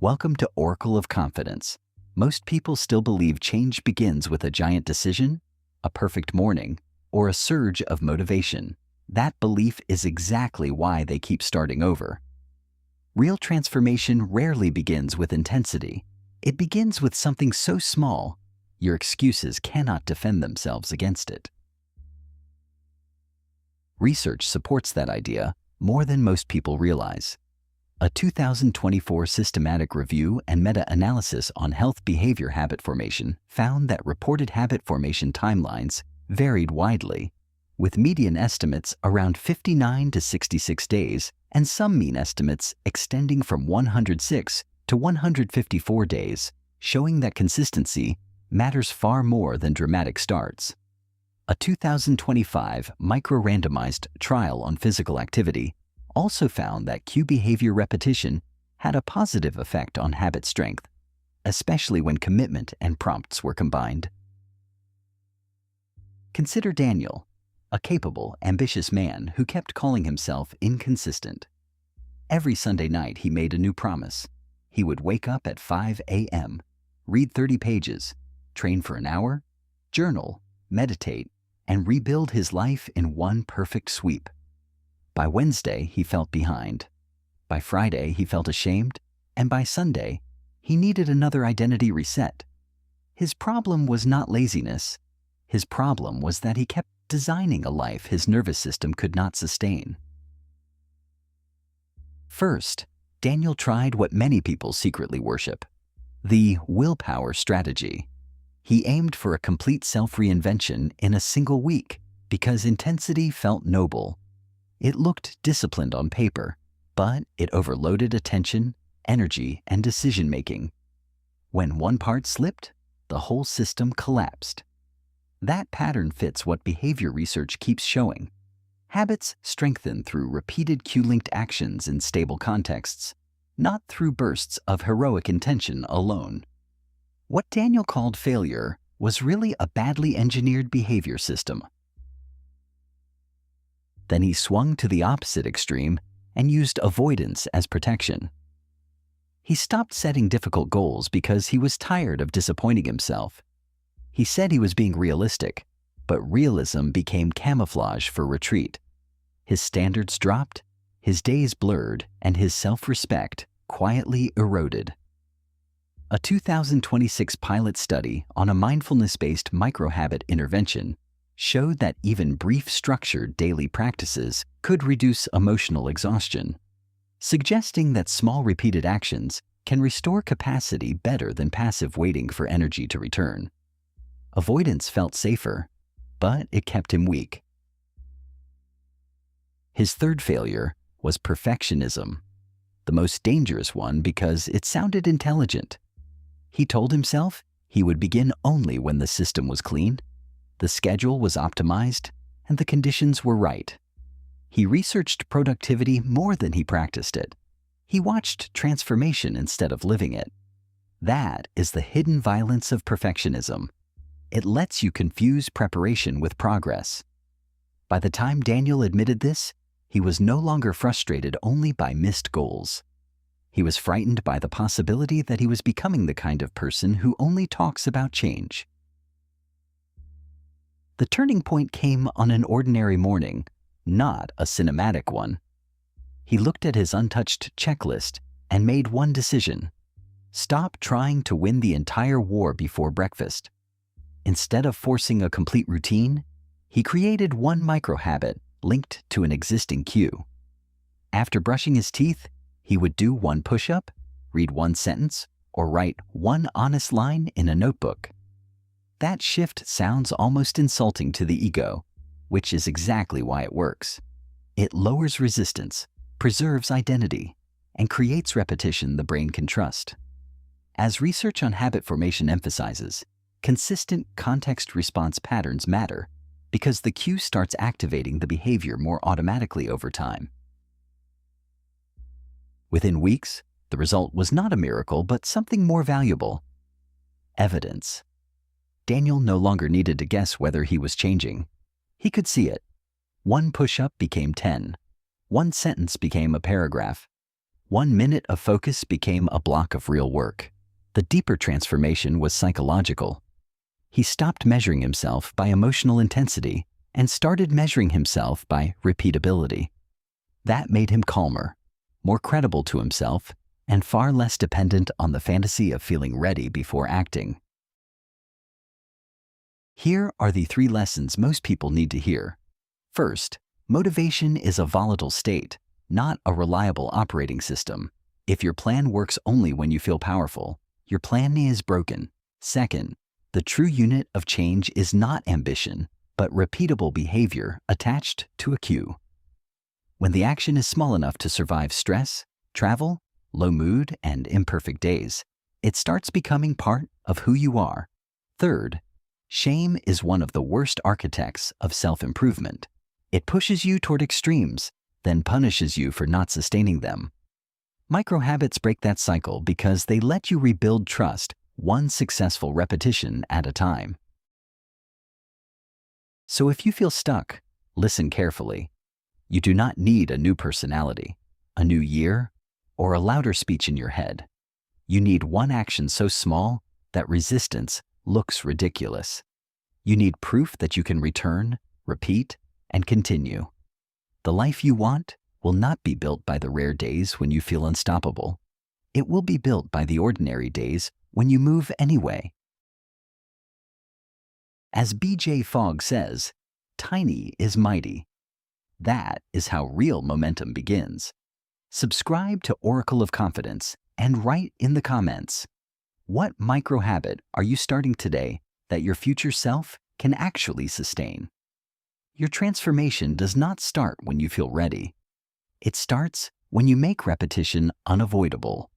Welcome to Oracle of Confidence. Most people still believe change begins with a giant decision, a perfect morning, or a surge of motivation. That belief is exactly why they keep starting over. Real transformation rarely begins with intensity. It begins with something so small, your excuses cannot defend themselves against it. Research supports that idea more than most people realize. A 2024 systematic review and meta-analysis on health behavior habit formation found that reported habit formation timelines varied widely, with median estimates around 59 to 66 days and some mean estimates extending from 106 to 154 days, showing that consistency matters far more than dramatic starts. A 2025 micro-randomized trial on physical activity also found that cue behavior repetition had a positive effect on habit strength, especially when commitment and prompts were combined. Consider Daniel, a capable, ambitious man who kept calling himself inconsistent. Every Sunday night he made a new promise. He would wake up at 5 a.m., read 30 pages, train for an hour, journal, meditate, and rebuild his life in one perfect sweep. By Wednesday, he felt behind. By Friday, he felt ashamed. And by Sunday, he needed another identity reset. His problem was not laziness. His problem was that he kept designing a life his nervous system could not sustain. First, Daniel tried what many people secretly worship, the willpower strategy. He aimed for a complete self-reinvention in a single week because intensity felt noble. It looked disciplined on paper, but it overloaded attention, energy, and decision-making. When one part slipped, the whole system collapsed. That pattern fits what behavior research keeps showing. Habits strengthen through repeated cue-linked actions in stable contexts, not through bursts of heroic intention alone. What Daniel called failure was really a badly engineered behavior system. Then he swung to the opposite extreme and used avoidance as protection. He stopped setting difficult goals because he was tired of disappointing himself. He said he was being realistic, but realism became camouflage for retreat. His standards dropped, his days blurred, and his self-respect quietly eroded. A 2026 pilot study on a mindfulness-based microhabit intervention showed that even brief structured daily practices could reduce emotional exhaustion, suggesting that small repeated actions can restore capacity better than passive waiting for energy to return. Avoidance felt safer, but it kept him weak. His third failure was perfectionism, the most dangerous one because it sounded intelligent. He told himself he would begin only when the system was clean, the schedule was optimized, and the conditions were right. He researched productivity more than he practiced it. He watched transformation instead of living it. That is the hidden violence of perfectionism. It lets you confuse preparation with progress. By the time Daniel admitted this, he was no longer frustrated only by missed goals. He was frightened by the possibility that he was becoming the kind of person who only talks about change. The turning point came on an ordinary morning, not a cinematic one. He looked at his untouched checklist and made one decision: stop trying to win the entire war before breakfast. Instead of forcing a complete routine, he created one microhabit linked to an existing cue. After brushing his teeth, he would do one push-up, read one sentence, or write one honest line in a notebook. That shift sounds almost insulting to the ego, which is exactly why it works. It lowers resistance, preserves identity, and creates repetition the brain can trust. As research on habit formation emphasizes, consistent context-response patterns matter because the cue starts activating the behavior more automatically over time. Within weeks, the result was not a miracle, but something more valuable: evidence. Daniel no longer needed to guess whether he was changing. He could see it. One push-up became 10. One sentence became a paragraph. 1 minute of focus became a block of real work. The deeper transformation was psychological. He stopped measuring himself by emotional intensity and started measuring himself by repeatability. That made him calmer, more credible to himself, and far less dependent on the fantasy of feeling ready before acting. Here are the 3 lessons most people need to hear. First, motivation is a volatile state, not a reliable operating system. If your plan works only when you feel powerful, your plan is broken. Second, the true unit of change is not ambition, but repeatable behavior attached to a cue. When the action is small enough to survive stress, travel, low mood, and imperfect days, it starts becoming part of who you are. Third, shame is one of the worst architects of self-improvement. It pushes you toward extremes, then punishes you for not sustaining them. Micro-habits break that cycle because they let you rebuild trust one successful repetition at a time. So if you feel stuck, listen carefully. You do not need a new personality, a new year, or a louder speech in your head. You need one action so small that resistance looks ridiculous. You need proof that you can return, repeat, and continue. The life you want will not be built by the rare days when you feel unstoppable. It will be built by the ordinary days when you move anyway. As B.J. Fogg says, tiny is mighty. That is how real momentum begins. Subscribe to Oracle of Confidence and write in the comments, what micro-habit are you starting today that your future self can actually sustain? Your transformation does not start when you feel ready. It starts when you make repetition unavoidable.